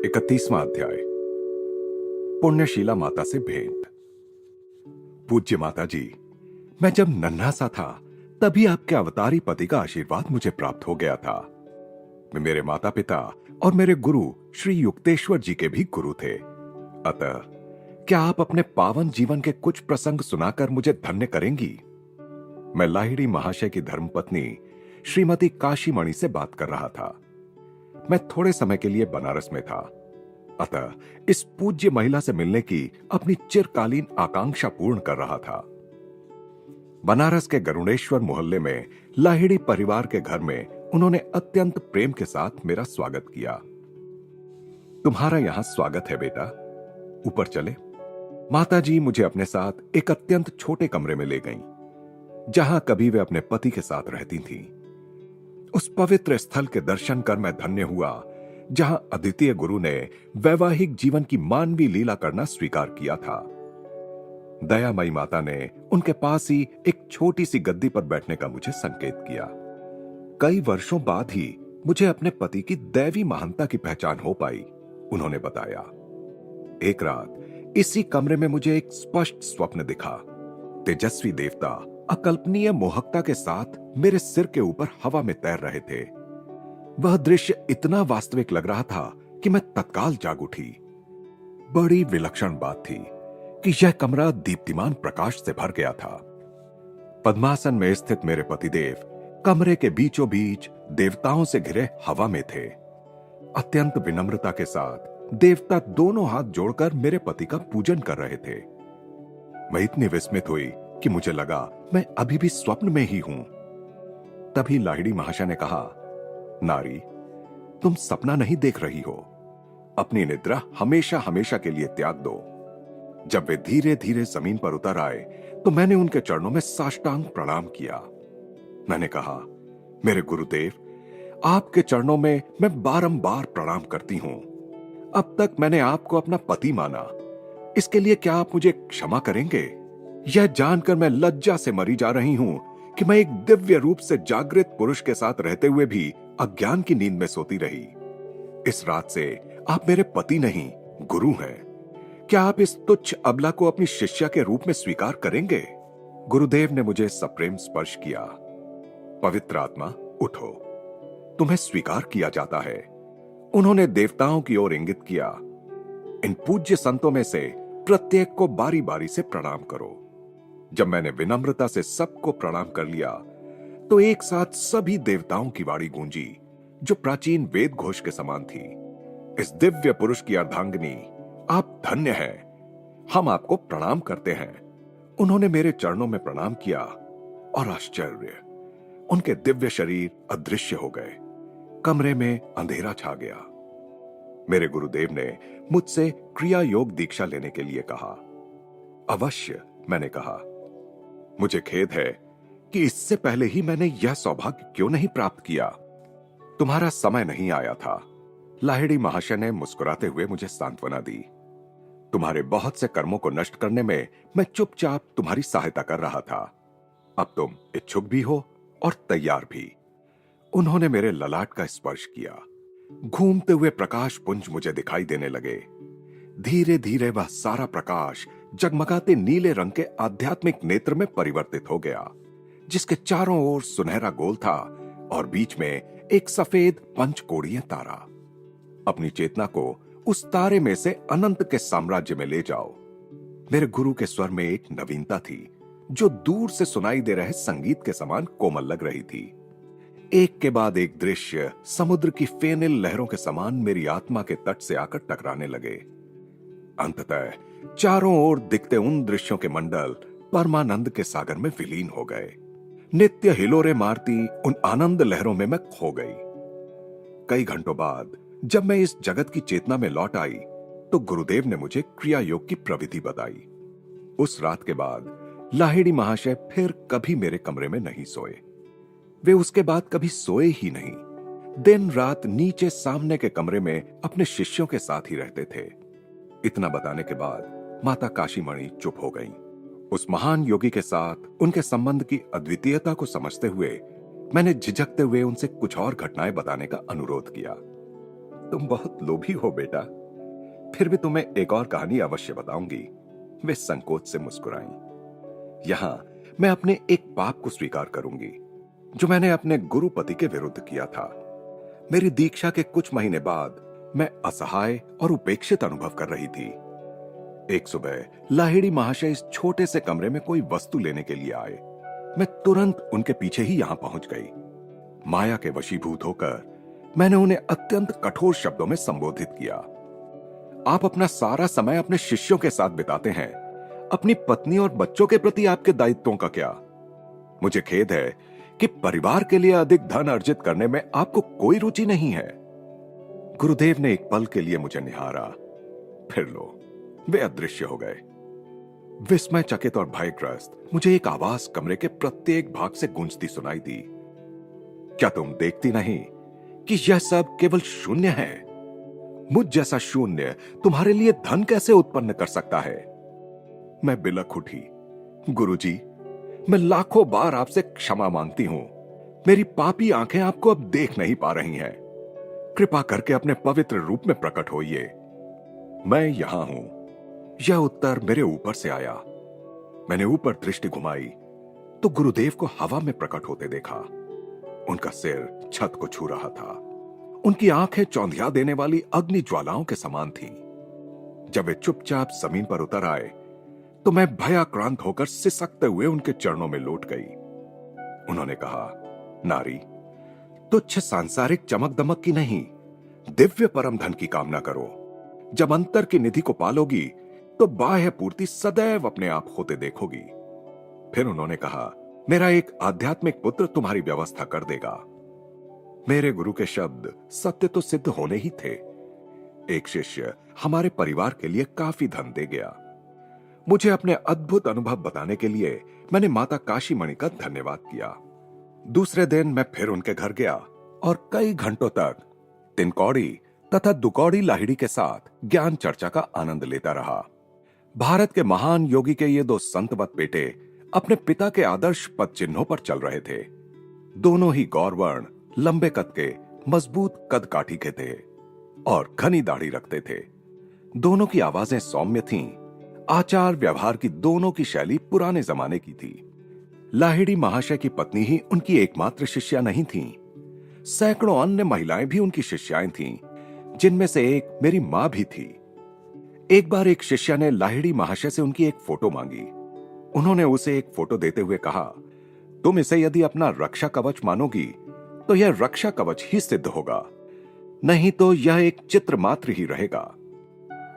31वां अध्याय। पुण्यशीला माता से भेंट। पूज्य माता जी, मैं जब नन्हा सा था तभी आपके अवतारी पति का आशीर्वाद मुझे प्राप्त हो गया था। वे मेरे माता पिता और मेरे गुरु श्री युक्तेश्वर जी के भी गुरु थे। अतः क्या आप अपने पावन जीवन के कुछ प्रसंग सुनाकर मुझे धन्य करेंगी? मैं लाहिड़ी महाशय की धर्मपत्नी श्रीमती काशीमणि से बात कर रहा था। मैं थोड़े समय के लिए बनारस में था, अतः इस पूज्य महिला से मिलने की अपनी चिरकालीन आकांक्षा पूर्ण कर रहा था। बनारस के गरुड़ेश्वर मोहल्ले में लाहिड़ी परिवार के घर में उन्होंने अत्यंत प्रेम के साथ मेरा स्वागत किया। तुम्हारा यहां स्वागत है बेटा, ऊपर चले। माताजी मुझे अपने साथ एक अत्यंत छोटे कमरे में ले गईं, जहां कभी वे अपने पति के साथ रहती थीं। उस पवित्र स्थल के दर्शन कर मैं धन्य हुआ, जहां अद्वितीय गुरु ने वैवाहिक जीवन की मानवीय लीला करना स्वीकार किया था। दयामयी माता ने उनके पास ही एक छोटी सी गद्दी पर बैठने का मुझे संकेत किया। कई वर्षों बाद ही मुझे अपने पति की दैवी महानता की पहचान हो पाई, उन्होंने बताया। एक रात इसी कमरे में मुझे एक स्पष्ट स्वप्न दिखा। तेजस्वी देवता अकल्पनीय मोहकता के साथ मेरे सिर के ऊपर हवा में तैर रहे थे। वह दृश्य इतना वास्तविक लग रहा था कि मैं तत्काल जाग उठी। बड़ी विलक्षण बात थी कि यह कमरा दीप्तिमान प्रकाश से भर गया था। पद्मासन में स्थित मेरे पतिदेव कमरे के बीचों बीच देवताओं से घिरे हवा में थे। अत्यंत विनम्रता के साथ देवता दोनों हाथ जोड़कर मेरे पति का पूजन कर रहे थे। मैं इतनी विस्मित हुई कि मुझे लगा मैं अभी भी स्वप्न में ही हूं। तभी लाहिड़ी महाशय ने कहा, नारी, तुम सपना नहीं देख रही हो। अपनी निद्रा हमेशा हमेशा के लिए त्याग दो। जब वे धीरे धीरे जमीन पर उतर आए तो मैंने उनके चरणों में साष्टांग प्रणाम किया। मैंने कहा, मेरे गुरुदेव, आपके चरणों में मैं बारंबार प्रणाम करती हूं। अब तक मैंने आपको अपना पति माना, इसके लिए क्या आप मुझे क्षमा करेंगे? यह जानकर मैं लज्जा से मरी जा रही हूं कि मैं एक दिव्य रूप से जागृत पुरुष के साथ रहते हुए भी अज्ञान की नींद में सोती रही। इस रात से आप मेरे पति नहीं, गुरु हैं। क्या आप इस तुच्छ अबला को अपनी शिष्या के रूप में स्वीकार करेंगे? गुरुदेव ने मुझे सप्रेम स्पर्श किया। पवित्र आत्मा, उठो, तुम्हें स्वीकार किया जाता है। उन्होंने देवताओं की ओर इंगित किया। इन पूज्य संतों में से प्रत्येक को बारी बारी से प्रणाम करो। जब मैंने विनम्रता से सबको प्रणाम कर लिया तो एक साथ सभी देवताओं की वाणी गूंजी, जो प्राचीन वेद घोष के समान थी। इस दिव्य पुरुष की अर्धांगिनी, आप धन्य हैं, हम आपको प्रणाम करते हैं। उन्होंने मेरे चरणों में प्रणाम किया और आश्चर्य, उनके दिव्य शरीर अदृश्य हो गए। कमरे में अंधेरा छा गया। मेरे गुरुदेव ने मुझसे क्रिया योग दीक्षा लेने के लिए कहा। अवश्य, मैंने कहा। मुझे खेद है कि इससे पहले ही मैंने यह सौभाग्य क्यों नहीं प्राप्त किया। तुम्हारा समय नहीं आया था, लाहिड़ी महाशय ने मुस्कुराते हुए मुझे सांत्वना दी। तुम्हारे बहुत से कर्मों को नष्ट करने में मैं चुपचाप तुम्हारी सहायता कर रहा था। अब तुम इच्छुक भी हो और तैयार भी। उन्होंने मेरे ललाट का स्पर्श किया। घूमते हुए प्रकाश पुंज मुझे दिखाई देने लगे। धीरे धीरे वह सारा प्रकाश जगमगाते नीले रंग के आध्यात्मिक नेत्र में परिवर्तित हो गया, जिसके चारों ओर सुनहरा गोल था और बीच में एक सफेद पंचकोणीय तारा। अपनी चेतना को उस तारे में से अनंत के साम्राज्य में ले जाओ। मेरे गुरु के स्वर में एक नवीनता थी, जो दूर से सुनाई दे रहे संगीत के समान कोमल लग रही थी। एक के बाद एक दृश्य समुद्र की फेनिल लहरों के समान मेरी आत्मा के तट से आकर टकराने लगे। अंततः चारों ओर दिखते उन दृश्यों के मंडल परमानंद के सागर में विलीन हो गए। नित्य हिलोरे मारती उन आनंद लहरों में मैं खो गई। कई घंटों बाद जब मैं इस जगत की चेतना में लौट आई तो गुरुदेव ने मुझे क्रिया योग की प्रविधि बताई। उस रात के बाद लाहिड़ी महाशय फिर कभी मेरे कमरे में नहीं सोए। वे उसके बाद कभी सोए ही नहीं। दिन रात नीचे सामने के कमरे में अपने शिष्यों के साथ ही रहते थे। इतना बताने के बाद माता काशीमणि चुप हो गईं। उस महान योगी के साथ उनके संबंध की अद्वितीयता को समझते हुए मैंने झिझकते हुए उनसे कुछ और घटनाएं बताने का अनुरोध किया। तुम बहुत लोभी हो बेटा। फिर भी तुम्हें एक और कहानी अवश्य बताऊंगी। वे संकोच से मुस्कुराईं। यहां मैं अपने एक पाप को स्वीकार करूंगी जो मैंने अपने गुरुपति के विरुद्ध किया था। मेरी दीक्षा के कुछ महीने बाद मैं असहाय और उपेक्षित अनुभव कर रही थी। एक सुबह लाहिड़ी महाशय इस छोटे से कमरे में कोई वस्तु लेने के लिए आए। मैं तुरंत उनके पीछे ही यहां पहुंच गई। माया के वशीभूत होकर मैंने उन्हें अत्यंत कठोर शब्दों में संबोधित किया। आप अपना सारा समय अपने शिष्यों के साथ बिताते हैं, अपनी पत्नी और बच्चों के प्रति आपके दायित्वों का क्या? मुझे खेद है कि परिवार के लिए अधिक धन अर्जित करने में आपको कोई रुचि नहीं है। गुरुदेव ने एक पल के लिए मुझे निहारा, फिर लो वे अदृश्य हो गए। विस्मय चकित और भयग्रस्त मुझे एक आवाज कमरे के प्रत्येक भाग से गूंजती सुनाई दी। क्या तुम देखती नहीं कि यह सब केवल शून्य है? मुझ जैसा शून्य तुम्हारे लिए धन कैसे उत्पन्न कर सकता है? मैं बिलख उठी। गुरुजी, मैं लाखों बार आपसे क्षमा मांगती हूं। मेरी पापी आंखें आपको अब देख नहीं पा रही हैं। कृपा करके अपने पवित्र रूप में प्रकट होइए। मैं यहां हूं। यह उत्तर मेरे ऊपर से आया। मैंने ऊपर दृष्टि घुमाई तो गुरुदेव को हवा में प्रकट होते देखा। उनका सिर छत को छू रहा था। उनकी आंखें चौंधिया देने वाली अग्नि ज्वालाओं के समान थीं। जब वे चुपचाप जमीन पर उतर आए तो मैं भयाक्रांत होकर सिसकते हुए उनके चरणों में लौट गई। उन्होंने कहा, नारी, तुच्छ सांसारिक चमक दमक की नहीं, दिव्य परम धन की कामना करो। जब अंतर की निधि को पालोगी तो बाह्य पूर्ति सदैव अपने आप होते देखोगी। फिर उन्होंने कहा, मेरा एक आध्यात्मिक पुत्र तुम्हारी व्यवस्था कर देगा। मेरे गुरु के शब्द सत्य तो सिद्ध होने ही थे। एक शिष्य हमारे परिवार के लिए काफी धन दे गया। मुझे अपने अद्भुत अनुभव बताने के लिए मैंने माता काशीमणि का धन्यवाद किया। दूसरे दिन मैं फिर उनके घर गया और कई घंटों तक तिनकौड़ी तथा दुकौड़ी लाहिड़ी के साथ ज्ञान चर्चा का आनंद लेता रहा। भारत के महान योगी के ये दो संतवत बेटे अपने पिता के आदर्श पद चिन्हों पर चल रहे थे। दोनों ही गौरवर्ण, लंबे कद के, मजबूत कद काठी के थे और घनी दाढ़ी रखते थे। दोनों की आवाजें सौम्य थीं। आचार व्यवहार की दोनों की शैली पुराने जमाने की थी। लाहिड़ी महाशय की पत्नी ही उनकी एकमात्र शिष्या नहीं थीं। सैकड़ों अन्य महिलाएं भी उनकी शिष्याएं थीं, जिनमें से एक मेरी मां भी थी। एक बार एक शिष्या ने लाहिड़ी महाशय से उनकी एक फोटो मांगी। उन्होंने उसे एक फोटो देते हुए कहा, तुम इसे यदि अपना रक्षा कवच मानोगी तो यह रक्षा कवच ही सिद्ध होगा, नहीं तो यह एक चित्र मात्र ही रहेगा।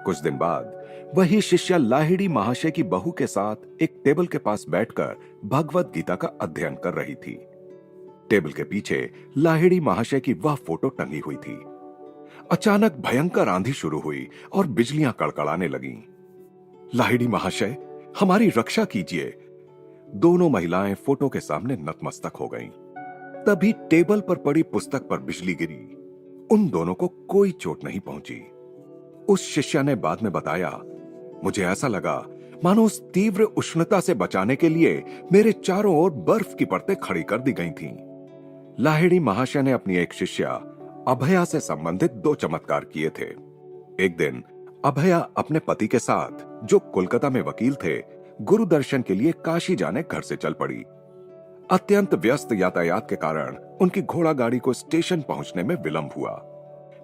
कुछ दिन बाद वही शिष्या लाहिड़ी महाशय की बहू के साथ एक टेबल के पास बैठकर भगवत गीता का अध्ययन कर रही थी। टेबल के पीछे लाहिड़ी महाशय की वह फोटो टंगी हुई थी। अचानक भयंकर आंधी शुरू हुई और बिजलियां कड़कड़ाने लगीं। लाहिड़ी महाशय, हमारी रक्षा कीजिए। दोनों महिलाएं फोटो के सामने नतमस्तक हो गईं। तभी टेबल पर पड़ी पुस्तक पर बिजली गिरी। उन दोनों को कोई चोट नहीं पहुंची। उस शिष्या ने बाद में बताया, मुझे ऐसा लगा मानो उस तीव्र उष्णता से बचाने के लिए मेरे चारों ओर बर्फ की परतें खड़ी कर दी गई थीं। लाहिड़ी महाशय ने अपनी एक शिष्या अभया से संबंधित दो चमत्कार किए थे। एक दिन अभया अपने पति के साथ, जो कोलकाता में वकील थे, गुरु दर्शन के लिए काशी जाने घर से चल पड़ी। अत्यंत व्यस्त यातायात के कारण उनकी घोड़ा गाड़ी को स्टेशन पहुंचने में विलंब हुआ।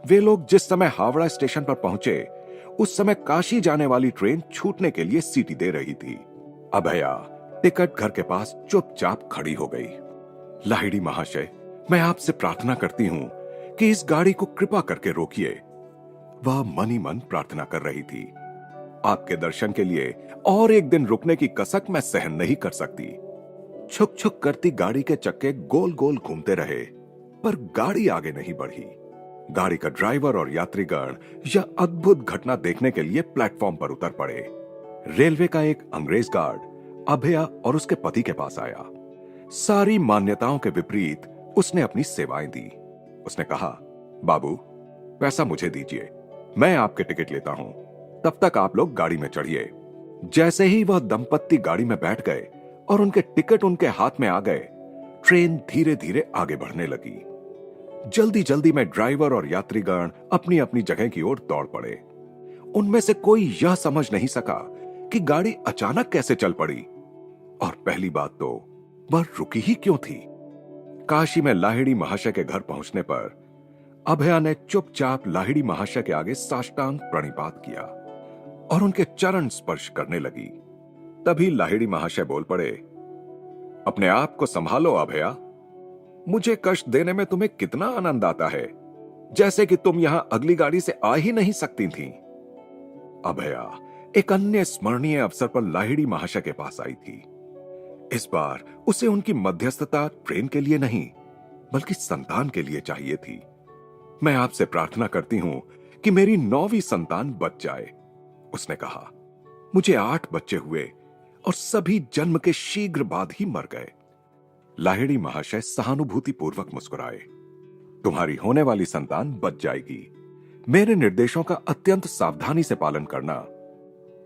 वे लोग जिस समय हावड़ा स्टेशन पर पहुंचे उस समय काशी जाने वाली ट्रेन छूटने के लिए सीटी दे रही थी। अभया टिकट घर के पास चुपचाप खड़ी हो गई। लाहिड़ी महाशय, मैं आपसे प्रार्थना करती हूं कि इस गाड़ी को कृपा करके रोकिए। वह मन ही मन प्रार्थना कर रही थी। आपके दर्शन के लिए और एक दिन रुकने की कसक मैं सहन नहीं कर सकती। छुक छुक करती गाड़ी के चक्के गोल गोल घूमते रहे, पर गाड़ी आगे नहीं बढ़ी। गाड़ी का ड्राइवर और यात्रीगण यह अद्भुत घटना देखने के लिए प्लेटफॉर्म पर उतर पड़े। रेलवे का एक अंग्रेज गार्ड अभया और उसके पति के पास आया। सारी मान्यताओं के विपरीत उसने अपनी सेवाएं दी। उसने कहा, बाबू, पैसा मुझे दीजिए, मैं आपके टिकट लेता हूं, तब तक आप लोग गाड़ी में चढ़िए। जैसे ही वह दंपत्ति गाड़ी में बैठ गए और उनके टिकट उनके हाथ में आ गए, ट्रेन धीरे धीरे आगे बढ़ने लगी। जल्दी जल्दी में ड्राइवर और यात्रीगण अपनी अपनी जगह की ओर दौड़ पड़े। उनमें से कोई यह समझ नहीं सका कि गाड़ी अचानक कैसे चल पड़ी, और पहली बात तो वह रुकी ही क्यों थी। काशी में लाहिड़ी महाशय के घर पहुंचने पर अभया ने चुपचाप लाहिड़ी महाशय के आगे साष्टांग प्रणिपात किया और उनके चरण स्पर्श करने लगी। तभी लाहिड़ी महाशय बोल पड़े, अपने आप को संभालो अभया, मुझे कष्ट देने में तुम्हें कितना आनंद आता है, जैसे कि तुम यहां अगली गाड़ी से आ ही नहीं सकती थी। अभया एक अन्य स्मरणीय अवसर पर लाहिड़ी महाशय के पास आई थी। इस बार उसे उनकी मध्यस्थता प्रेम के लिए नहीं बल्कि संतान के लिए चाहिए थी। मैं आपसे प्रार्थना करती हूं कि मेरी 9वीं संतान बच जाए, उसने कहा। मुझे 8 बच्चे हुए और सभी जन्म के शीघ्र बाद ही मर गए। लाहिड़ी महाशय सहानुभूतिपूर्वक मुस्कुराए। तुम्हारी होने वाली संतान बच जाएगी। मेरे निर्देशों का अत्यंत सावधानी से पालन करना।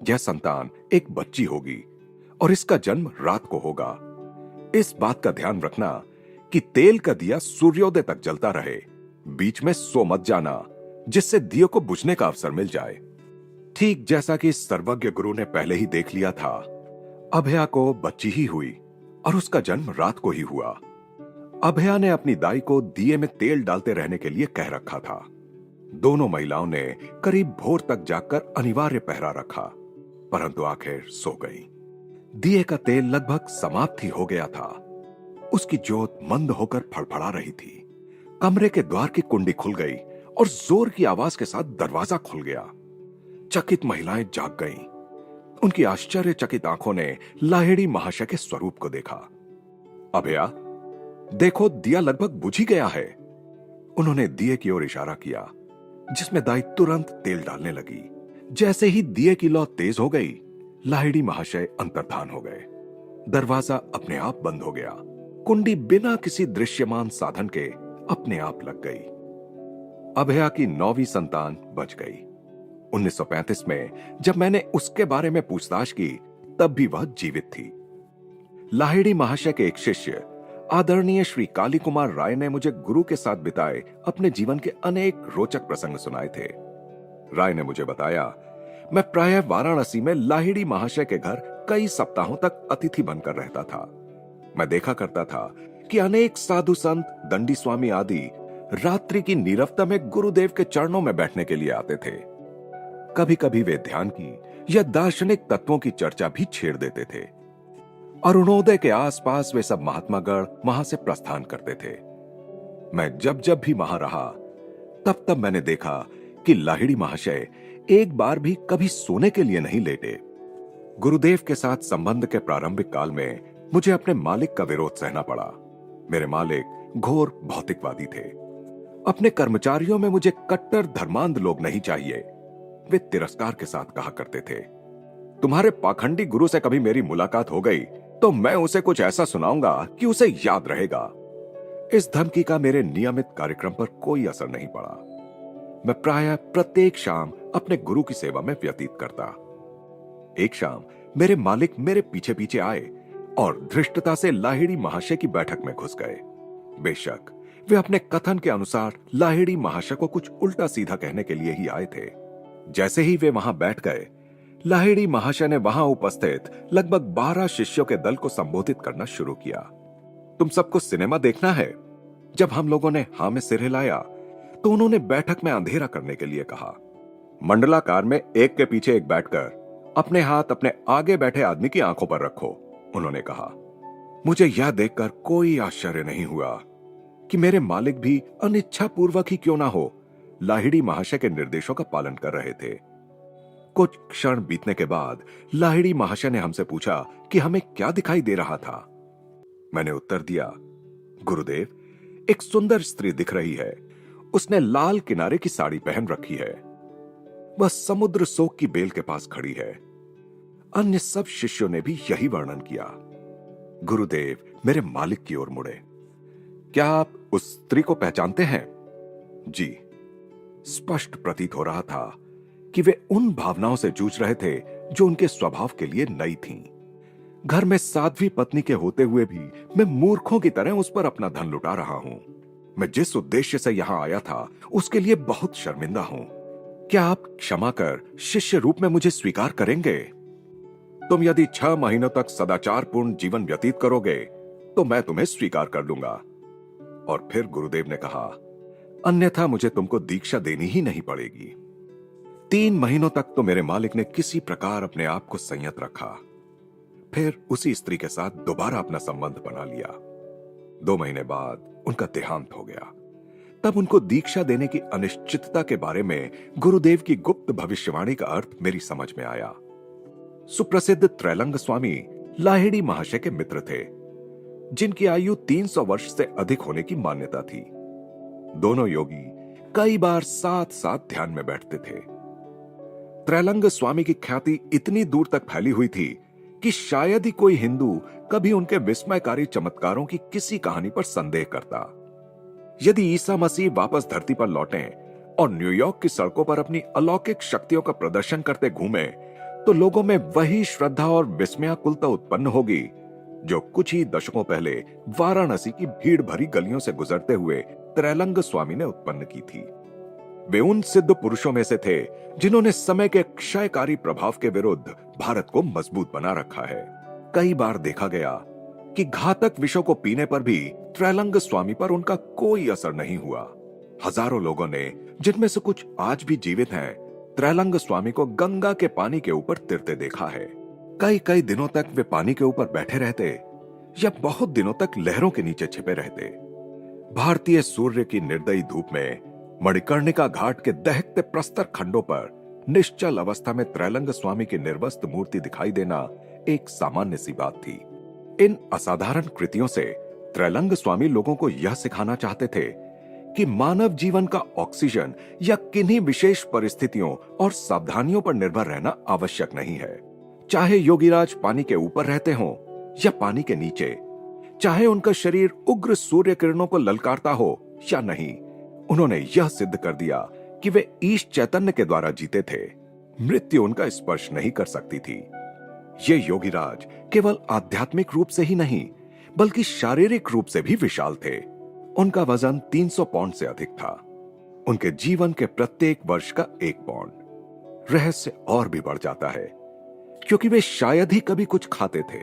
यह संतान एक बच्ची होगी और इसका जन्म रात को होगा। इस बात का ध्यान रखना कि तेल का दिया सूर्योदय तक जलता रहे, बीच में सो मत जाना, जिससे दिए को बुझने का अवसर मिल जाए। ठीक जैसा कि सर्वज्ञ गुरु ने पहले ही देख लिया था, अभया को बच्ची ही हुई और उसका जन्म रात को ही हुआ। अभया ने अपनी दाई को दिए में तेल डालते रहने के लिए कह रखा था। दोनों महिलाओं ने करीब भोर तक जागकर अनिवार्य पहरा रखा, परंतु आखिर सो गईं। दिए का तेल लगभग समाप्त ही हो गया था। उसकी ज्योत मंद होकर फड़फड़ा रही थी। कमरे के द्वार की कुंडी खुल गई और जोर की आवाज के साथ दरवाजा खुल गया। चकित महिलाएं जाग गईं। उनकी आश्चर्यचकित आंखों ने लाहिड़ी महाशय के स्वरूप को देखा। अभया, देखो, दिया लगभग बुझ ही गया है। उन्होंने दिए की ओर इशारा किया, जिसमें दाई तुरंत तेल डालने लगी। जैसे ही दिए की लौ तेज हो गई, लाहिड़ी महाशय अंतर्धान हो गए। दरवाजा अपने आप बंद हो गया। कुंडी बिना किसी दृश्यमान साधन के अपने आप लग गई। अभया की 9वीं संतान बच गई। 1935 में जब मैंने उसके बारे में पूछताछ की, तब भी वह जीवित थी। लाहिड़ी महाशय के एक शिष्य आदरणीय श्री काली कुमार राय ने मुझे गुरु के साथ बिताए अपने जीवन के अनेक रोचक प्रसंग सुनाए थे। राय ने मुझे बताया, मैं प्रायः वाराणसी में लाहिड़ी महाशय के घर कई सप्ताहों तक अतिथि बनकर रहता था। मैं देखा करता था कि अनेक साधु संत, दंडी स्वामी आदि रात्रि की नीरवता में गुरुदेव के चरणों में बैठने के लिए आते थे। कभी कभी वे ध्यान की या दार्शनिक तत्वों की चर्चा भी छेड़ देते थे। अरुणोदय के आसपास वे सब महात्मागण वहां से प्रस्थान करते थे। मैं जब जब भी वहां रहा, तब तब मैंने देखा कि लाहिड़ी महाशय एक बार भी कभी सोने के लिए नहीं लेटे। गुरुदेव के साथ संबंध के प्रारंभिक काल में मुझे अपने मालिक का विरोध सहना पड़ा। मेरे मालिक घोर भौतिकवादी थे। अपने कर्मचारियों में मुझे कट्टर धर्मांध लोग नहीं चाहिए, वे तिरस्कार के साथ कहा करते थे। तुम्हारे पाखंडी गुरु से कभी मेरी मुलाकात हो गई तो मैं उसे कुछ ऐसा सुनाऊंगा कि उसे याद रहेगा। इस धमकी का मेरे नियमित कार्यक्रम पर कोई असर नहीं पड़ा। मैं प्रायः प्रत्येक शाम अपने गुरु की सेवा में व्यतीत करता। एक शाम मेरे मालिक मेरे पीछे पीछे आए और धृष्टता से लाहिड़ी महाशय की बैठक में घुस गए। बेशक वे अपने कथन के अनुसार लाहिड़ी महाशय को कुछ उल्टा सीधा कहने के लिए ही आए थे। जैसे ही वे वहां बैठ गए, लाहिड़ी महाशय ने वहां उपस्थित लगभग 12 शिष्यों के दल को संबोधित करना शुरू किया। तुम सबको सिनेमा देखना है? जब हम लोगों ने हां में सिर हिलाया तो उन्होंने बैठक में अंधेरा करने के लिए कहा। मंडलाकार में एक के पीछे एक बैठकर अपने हाथ अपने आगे बैठे आदमी की आंखों पर रखो, उन्होंने कहा। मुझे यह देखकर कोई आश्चर्य नहीं हुआ कि मेरे मालिक भी अनिच्छा पूर्वक ही क्यों ना हो लाहिड़ी महाशय के निर्देशों का पालन कर रहे थे। कुछ क्षण बीतने के बाद लाहिड़ी महाशय ने हमसे पूछा कि हमें क्या दिखाई दे रहा था। मैंने उत्तर दिया, गुरुदेव, एक सुंदर स्त्री दिख रही है। उसने लाल किनारे की साड़ी पहन रखी है। वह समुद्र सोक की बेल के पास खड़ी है। अन्य सब शिष्यों ने भी यही वर्णन किया। गुरुदेव मेरे मालिक की ओर मुड़े। क्या आप उस स्त्री को पहचानते हैं? जी। स्पष्ट प्रतीत हो रहा था कि वे उन भावनाओं से जूझ रहे थे जो उनके स्वभाव के लिए नई थीं। घर में साध्वी पत्नी के होते हुए भी मैं मूर्खों की तरह उस पर अपना धन लुटा रहा हूं। मैं जिस उद्देश्य से यहां आया था उसके लिए बहुत शर्मिंदा हूं। क्या आप क्षमा कर शिष्य रूप में मुझे स्वीकार करेंगे? तुम यदि 6 महीनों तक सदाचारपूर्ण जीवन व्यतीत करोगे तो मैं तुम्हें स्वीकार कर लूंगा। और फिर गुरुदेव ने कहा, अन्यथा मुझे तुमको दीक्षा देनी ही नहीं पड़ेगी। 3 महीनों तक तो मेरे मालिक ने किसी प्रकार अपने आप को संयत रखा, फिर उसी स्त्री के साथ दोबारा अपना संबंध बना लिया। 2 महीने बाद उनका देहांत हो गया। तब उनको दीक्षा देने की अनिश्चितता के बारे में गुरुदेव की गुप्त भविष्यवाणी का अर्थ मेरी समझ में आया। सुप्रसिद्ध त्रैलंग स्वामी लाहिड़ी महाशय के मित्र थे, जिनकी आयु 300 वर्ष से अधिक होने की मान्यता थी। दोनों योगी कई बार साथ साथ ध्यान में बैठते थे। त्रैलंग स्वामी की ख्याति इतनी दूर तक फैली हुई थी कि शायद ही कोई हिंदू कभी उनके विस्मयकारी चमत्कारों की किसी कहानी पर संदेह करता। यदि ईसा मसीह वापस धरती पर लौटें और न्यूयॉर्क की सड़कों पर अपनी अलौकिक शक्तियों का प्रदर्शन करते घूमें, तो लोगों में वही श्रद्धा और विस्मयाकुलता उत्पन्न होगी जो कुछ ही दशकों पहले वाराणसी की भीड़ भरी गलियों से गुजरते हुए त्रैलंग स्वामी ने उत्पन्न की थी। वे उन सिद्ध पुरुषों में से थे जिन्होंने समय के क्षयकारी प्रभाव के विरुद्ध भारत को मजबूत बना रखा है। कई बार देखा गया कि घातक विषों को पीने पर भी त्रैलंग स्वामी पर उनका कोई असर नहीं हुआ। हजारों लोगों ने, जिनमें से कुछ आज भी जीवित हैं, त्रैलंग स्वामी को गंगा के पानी के ऊपर तिरते देखा है। कई कई दिनों तक वे पानी के ऊपर बैठे रहते या बहुत दिनों तक लहरों के नीचे छिपे रहते। भारतीय सूर्य की निर्दयी धूप में मणिकर्णिका घाट के दहकते प्रस्तर खंडों पर निश्चल अवस्था में त्रैलंग स्वामी की निर्वस्त्र मूर्ति दिखाई देना एक सामान्य सी बात थी। इन असाधारण कृतियों से त्रैलंग स्वामी लोगों को यह सिखाना चाहते थे कि मानव जीवन का ऑक्सीजन या किन्हीं विशेष परिस्थितियों और सावधानियों पर निर्भर रहना आवश्यक नहीं है। चाहे योगीराज पानी के ऊपर रहते हों या पानी के नीचे, चाहे उनका शरीर उग्र सूर्य किरणों को ललकारता हो या नहीं, उन्होंने यह सिद्ध कर दिया कि वे ईश चैतन्य के द्वारा जीते थे। मृत्यु उनका स्पर्श नहीं कर सकती थी। ये योगीराज केवल आध्यात्मिक रूप से ही नहीं बल्कि शारीरिक रूप से भी विशाल थे। उनका वजन 300 पौंड से अधिक था। उनके जीवन के प्रत्येक वर्ष का 1 पौंड। रहस्य और भी बढ़ जाता है क्योंकि वे शायद ही कभी कुछ खाते थे,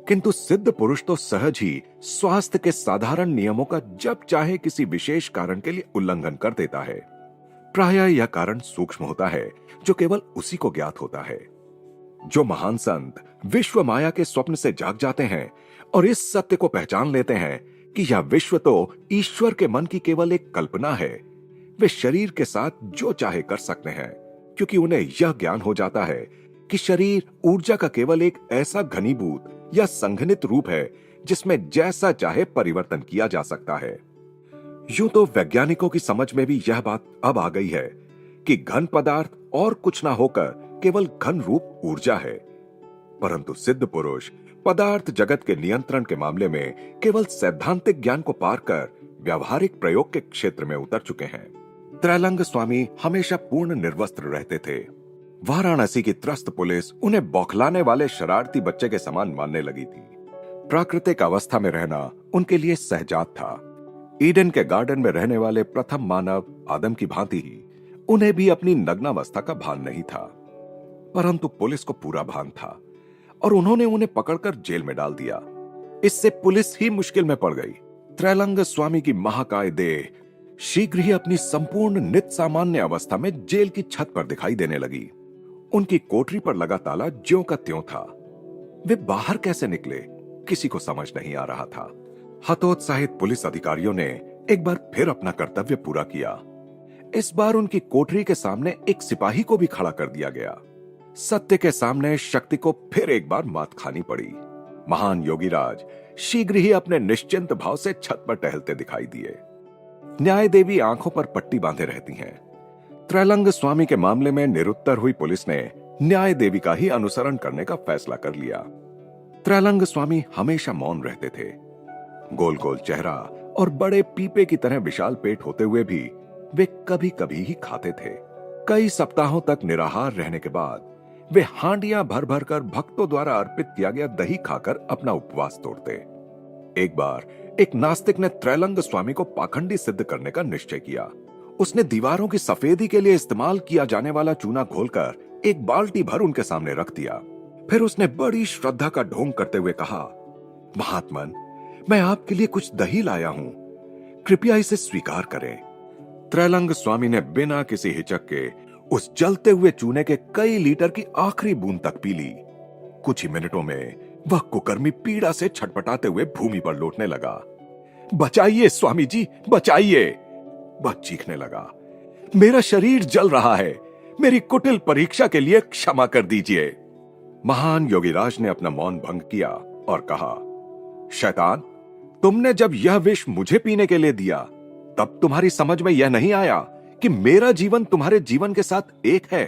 किंतु सिद्ध पुरुष तो सहज ही स्वास्थ्य के साधारण नियमों का जब चाहे किसी विशेष कारण के लिए उल्लंघन कर देता है। प्रायः यह कारण सूक्ष्म होता है जो केवल उसी को ज्ञात होता है। जो महान संत विश्व माया के स्वप्न से जाग जाते हैं और इस सत्य को पहचान लेते हैं कि यह विश्व तो ईश्वर के मन की केवल एक कल्पना है, वे शरीर के साथ जो चाहे कर सकते हैं, क्योंकि उन्हें यह ज्ञान हो जाता है कि शरीर ऊर्जा का केवल एक ऐसा घनीभूत या संघनित रूप है जिसमें जैसा चाहे परिवर्तन किया जा सकता है। यूं तो वैज्ञानिकों की समझ में भी यह बात अब आ गई है कि घन पदार्थ और कुछ ना होकर केवल घन रूप ऊर्जा है, परंतु सिद्ध पुरुष पदार्थ जगत के नियंत्रण के मामले में केवल सैद्धांतिक ज्ञान को पार कर व्यावहारिक प्रयोग के क्षेत्र में उतर चुके हैं। त्रैलंग स्वामी हमेशा पूर्ण निर्वस्त्र रहते थे। वाराणसी की त्रस्त पुलिस उन्हें बौखलाने वाले शरारती बच्चे के समान मानने लगी थी। प्राकृतिक अवस्था में रहना उनके लिए सहजात था। ईडन के गार्डन में रहने वाले प्रथम मानव आदम की भांति ही उन्हें भी अपनी नग्नावस्था का भान नहीं था, परंतु पुलिस को पूरा भान था और उन्होंने उन्हें पकड़कर जेल में डाल दिया। इससे पुलिस ही मुश्किल में पड़ गई। त्रैलंग स्वामी की महाकाय देह शीघ्र ही अपनी संपूर्ण नित सामान्य अवस्था में जेल की छत पर दिखाई देने लगी। उनकी कोठरी पर लगा ताला ज्यों का त्यों था। वे बाहर कैसे निकले किसी को समझ नहीं आ रहा था। हतोत्साहित पुलिस अधिकारियों ने एक बार फिर अपना कर्तव्य पूरा किया। इस बार उनकी कोठरी के सामने एक सिपाही को भी खड़ा कर दिया गया। सत्य के सामने शक्ति को फिर एक बार मात खानी पड़ी। महान योगीराज शीघ्र ही अपने निश्चिंत भाव से छत पर टहलते दिखाई दिए। न्याय देवी आंखों पर पट्टी बांधे रहती हैं। त्रैलंग स्वामी के मामले में निरुत्तर हुई पुलिस ने न्याय देवी का ही अनुसरण करने का फैसला कर लिया। त्रैलंग स्वामी हमेशा मौन रहते थे। गोल गोल चेहरा और बड़े पीपे की तरह विशाल पेट होते हुए भी वे कभी कभी ही खाते थे। कई सप्ताहों तक निराहार रहने के बाद वे हांडियां भर भर कर भक्तों द्वारा अर्पित किया गया दही खाकर अपना उपवास तोड़ते। एक बार एक नास्तिक ने त्रैलंग स्वामी को पाखंडी सिद्ध करने का निश्चय किया। उसने दीवारों की सफेदी के लिए इस्तेमाल किया जाने वाला चूना घोलकर एक बाल्टी भर उनके सामने रख दिया। फिर उसने बड़ी श्रद्धा का ढोंग करते हुए कहा, महात्मन, मैं आपके लिए कुछ दही लाया हूं, कृपया इसे स्वीकार करें। त्रैलंग स्वामी ने बिना किसी हिचक के उस जलते हुए चूने के कई लीटर की आखिरी बूंद तक पी ली। कुछ ही मिनटों में वह कुकर्मी पीड़ा से छटपटाते हुए भूमि पर लौटने लगा। बचाइए स्वामी जी, बचाइए! वह चीखने लगा, मेरा शरीर जल रहा है, मेरी कुटिल परीक्षा के लिए क्षमा कर दीजिए। महान योगीराज ने अपना मौन भंग किया और कहा, शैतान, तुमने जब यह विष मुझे पीने के लिए दिया, तब तुम्हारी समझ में यह नहीं आया कि मेरा जीवन तुम्हारे जीवन के साथ एक है।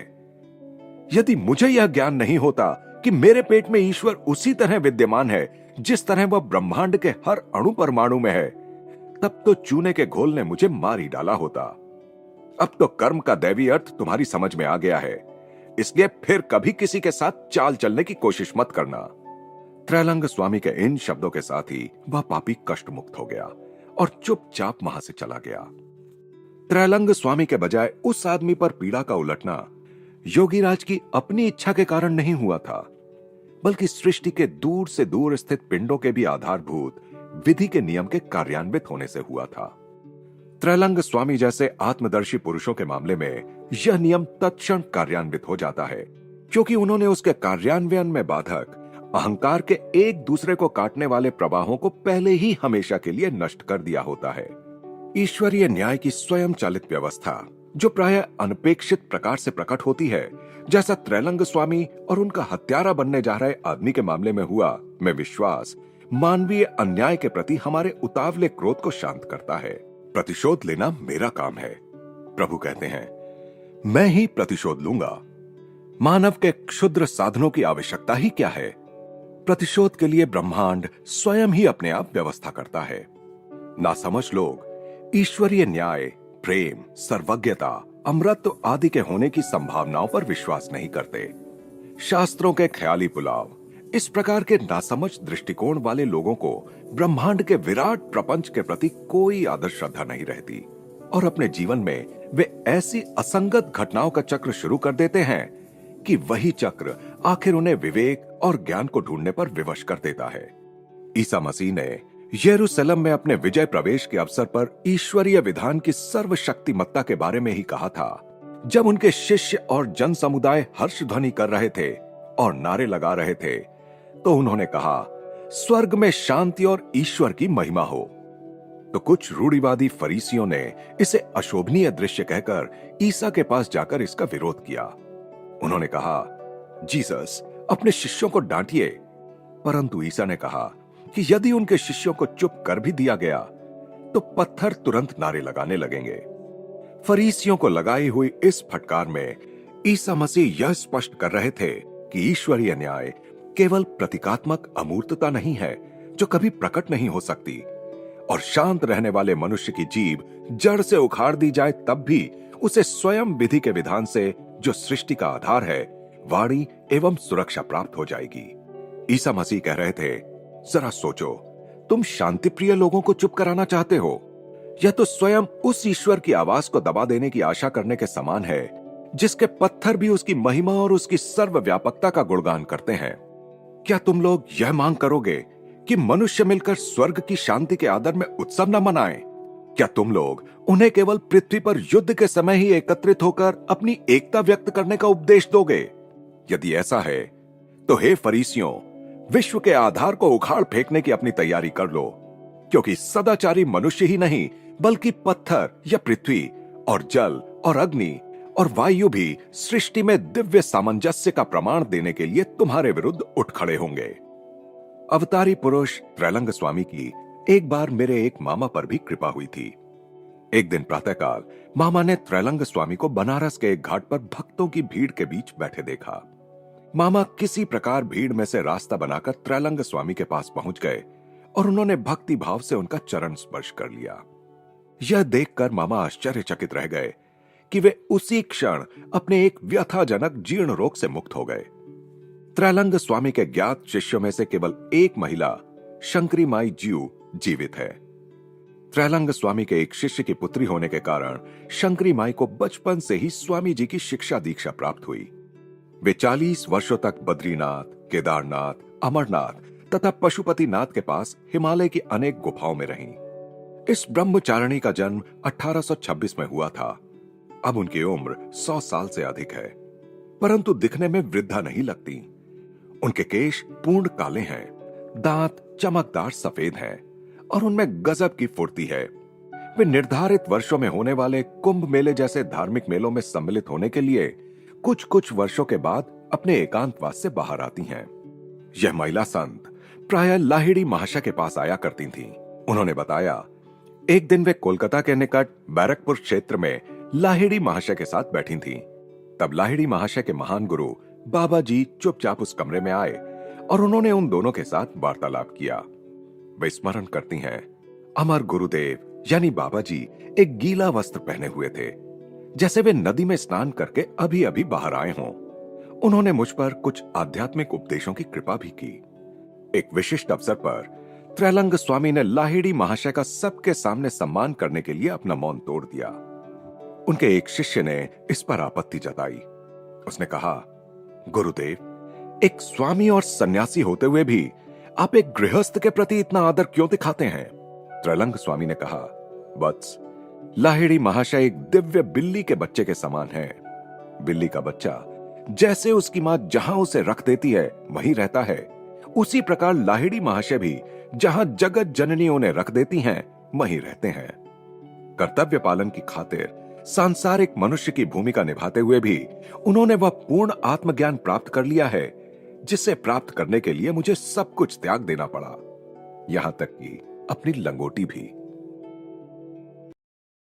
यदि मुझे यह ज्ञान नहीं होता कि मेरे पेट में ईश्वर उसी तरह विद्यमान है जिस तरह वह ब्रह्मांड के हर अणु परमाणु में है, तब तो चूने के घोल ने मुझे मार ही डाला होता। अब तो कर्म का दैवी अर्थ तुम्हारी समझ में आ गया है, इसलिए फिर कभी किसी के साथ चाल चलने की कोशिश मत करना। त्रैलंग स्वामी के इन शब्दों के साथ ही वह पापी कष्ट मुक्त हो गया और चुपचाप वहां से चला गया। त्रैलंग स्वामी के बजाय उस आदमी पर पीड़ा का उलटना योगीराज की अपनी इच्छा के कारण नहीं हुआ था, बल्कि सृष्टि के दूर से दूर स्थित पिंडों के भी आधारभूत विधि के नियम के कार्यान्वित होने से हुआ था। त्रैलंग स्वामी जैसे आत्मदर्शी पुरुषों के मामले में यह नियम तत्क्षण कार्यान्वित हो जाता है, क्योंकि उन्होंने उसके कार्यान्वयन में बाधक अहंकार के एक दूसरे को काटने वाले प्रवाहों को पहले ही हमेशा के लिए नष्ट कर दिया होता है। ईश्वरीय न्याय की स्वयं चालित व्यवस्था, जो प्रायः अनपेक्षित प्रकार से प्रकट होती है, जैसा त्रैलंग स्वामी और उनका हत्यारा बनने जा रहे आदमी के मामले में हुआ, में विश्वास मानवीय अन्याय के प्रति हमारे उतावले क्रोध को शांत करता है। प्रतिशोध लेना मेरा काम है, प्रभु कहते हैं, मैं ही प्रतिशोध लूंगा। मानव के क्षुद्र साधनों की आवश्यकता ही क्या है? प्रतिशोध के लिए ब्रह्मांड स्वयं ही अपने आप व्यवस्था करता है। नासमझ लोग ईश्वरीय न्याय, प्रेम, सर्वज्ञता, अमृत आदि के होने की संभावनाओं पर विश्वास नहीं करते। शास्त्रों के ख्याली पुलाव, इस प्रकार के नासमझ दृष्टिकोण वाले लोगों को ब्रह्मांड के विराट प्रपंच के प्रति कोई आदर श्रद्धा नहीं रहती और अपने जीवन में वे ऐसी असंगत घटनाओं का चक्र शुरू कर देते हैं कि वही चक्र आखिर उन्हें विवेक और ज्ञान को ढूंढने पर विवश कर देता है। ईसा मसीह ने यरूशलेम में अपने विजय प्रवेश के अवसर पर ईश्वरीय विधान की सर्वशक्तिमत्ता के बारे में ही कहा था। जब उनके शिष्य और जन समुदाय हर्ष ध्वनि कर रहे थे और नारे लगा रहे थे, तो उन्होंने कहा, स्वर्ग में शांति और ईश्वर की महिमा हो। तो कुछ रूढ़िवादी फरीसियों ने इसे अशोभनीय दृश्य कहकर ईसा के पास जाकर इसका विरोध किया। उन्होंने कहा, जीसस, अपने शिष्यों को डांटिए। परंतु ईसा ने कहा कि यदि उनके शिष्यों को चुप कर भी दिया गया तो पत्थर तुरंत नारे लगाने लगेंगे। फरीसियों को लगाई हुई इस फटकार में ईसा मसीह यह स्पष्ट कर रहे थे कि ईश्वरीय न्याय केवल प्रतीकात्मक अमूर्तता नहीं है जो कभी प्रकट नहीं हो सकती, और शांत रहने वाले मनुष्य की जीभ जड़ से उखाड़ दी जाए तब भी उसे स्वयं विधि के विधान से, जो सृष्टि का आधार है, वाणी एवं सुरक्षा प्राप्त हो जाएगी। ईसा मसीह कह रहे थे, जरा सोचो, तुम शांति प्रिय लोगों को चुप कराना चाहते हो? यह तो स्वयं उस ईश्वर की आवाज को दबा देने की आशा करने के समान है जिसके पत्थर भी उसकी महिमा और उसकी सर्वव्यापकता का गुणगान करते हैं। क्या तुम लोग यह मांग करोगे कि मनुष्य मिलकर स्वर्ग की शांति के आदर में उत्सव न मनाएं? क्या तुम लोग उन्हें केवल पृथ्वी पर युद्ध के समय ही एकत्रित होकर अपनी एकता व्यक्त करने का उपदेश दोगे? यदि ऐसा है तो हे फरीसियों, विश्व के आधार को उखाड़ फेंकने की अपनी तैयारी कर लो, क्योंकि सदाचारी मनुष्य ही नहीं बल्कि पत्थर या पृथ्वी और जल और अग्नि और वायु भी सृष्टि में दिव्य सामंजस्य का प्रमाण देने के लिए तुम्हारे विरुद्ध उठ खड़े होंगे। अवतारी पुरुष त्रैलंग स्वामी की एक बार मेरे एक मामा पर भी कृपा हुई थी। एक दिन प्रातःकाल मामा ने त्रैलंग स्वामी को बनारस के एक घाट पर भक्तों की भीड़ के बीच बैठे देखा। मामा किसी प्रकार भीड़ में से रास्ता बनाकर त्रैलंग स्वामी के पास पहुंच गए और उन्होंने भक्ति भाव से उनका चरण स्पर्श कर लिया। यह देखकर मामा आश्चर्यचकित रह गए कि वे उसी क्षण अपने एक व्यथाजनक जीर्ण रोग से मुक्त हो गए। त्रैलंग स्वामी के ज्ञात शिष्यों में से केवल एक महिला, शंकरी माई ज्यू, जीवित है। त्रैलंग स्वामी के एक शिष्य की पुत्री होने के कारण शंकरी माई को बचपन से ही स्वामी जी की शिक्षा दीक्षा प्राप्त हुई। वे 40 वर्षों तक बद्रीनाथ, केदारनाथ, अमरनाथ तथा पशुपतिनाथ के पास हिमालय की अनेक गुफाओं में रहीं। इस ब्रह्मचारिणी का जन्म 1826 में हुआ था। अब उनकी उम्र 100 साल से अधिक है, परंतु दिखने में वृद्धा नहीं लगती। उनके केश पूर्ण काले हैं, दांत चमकदार सफेद हैं और उनमें गजब की फुर्ती है। वे निर्धारित वर्षों में होने वाले कुंभ मेले जैसे धार्मिक मेलों में सम्मिलित होने के लिए कुछ कुछ वर्षों के बाद अपने एकांतवास से बाहर आती हैं। यह महिला संत प्रायः लाहिड़ी महाशय के पास आया करती थीं। उन्होंने बताया, एक दिन वे कोलकाता के निकट बैरकपुर क्षेत्र में लाहिड़ी महाशय के साथ बैठी थीं। तब लाहिड़ी महाशय के महान गुरु बाबा जी चुपचाप उस कमरे में आए और उन्होंने उन दोनों के साथ वार्तालाप किया। वे स्मरण करती हैं, अमर गुरुदेव यानी बाबा जी एक गीला वस्त्र पहने हुए थे, जैसे वे नदी में स्नान करके अभी अभी बाहर आए हों। उन्होंने मुझ पर कुछ आध्यात्मिक उपदेशों की कृपा भी की। एक विशिष्ट अवसर पर त्रैलंग स्वामी ने लाहिड़ी महाशय का सबके सामने सम्मान करने के लिए अपना मौन तोड़ दिया। उनके एक शिष्य ने इस पर आपत्ति जताई। उसने कहा, गुरुदेव, एक स्वामी और सन्यासी होते हुए भी आप एक गृहस्थ के प्रति इतना आदर क्यों दिखाते हैं? त्रैलंग स्वामी ने कहा, वत्स, लाहिड़ी महाशय एक दिव्य बिल्ली के बच्चे के समान है। बिल्ली का बच्चा जैसे उसकी मां जहां उसे रख देती है वहीं रहता है, उसी प्रकार लाहिड़ी महाशय भी जहां जगत जननी उन्हें रख देती हैं वहीं रहते हैं। कर्तव्य पालन की खातिर सांसारिक मनुष्य की भूमिका निभाते हुए भी उन्होंने वह पूर्ण आत्मज्ञान प्राप्त कर लिया है जिसे प्राप्त करने के लिए मुझे सब कुछ त्याग देना पड़ा, यहां तक कि अपनी लंगोटी भी।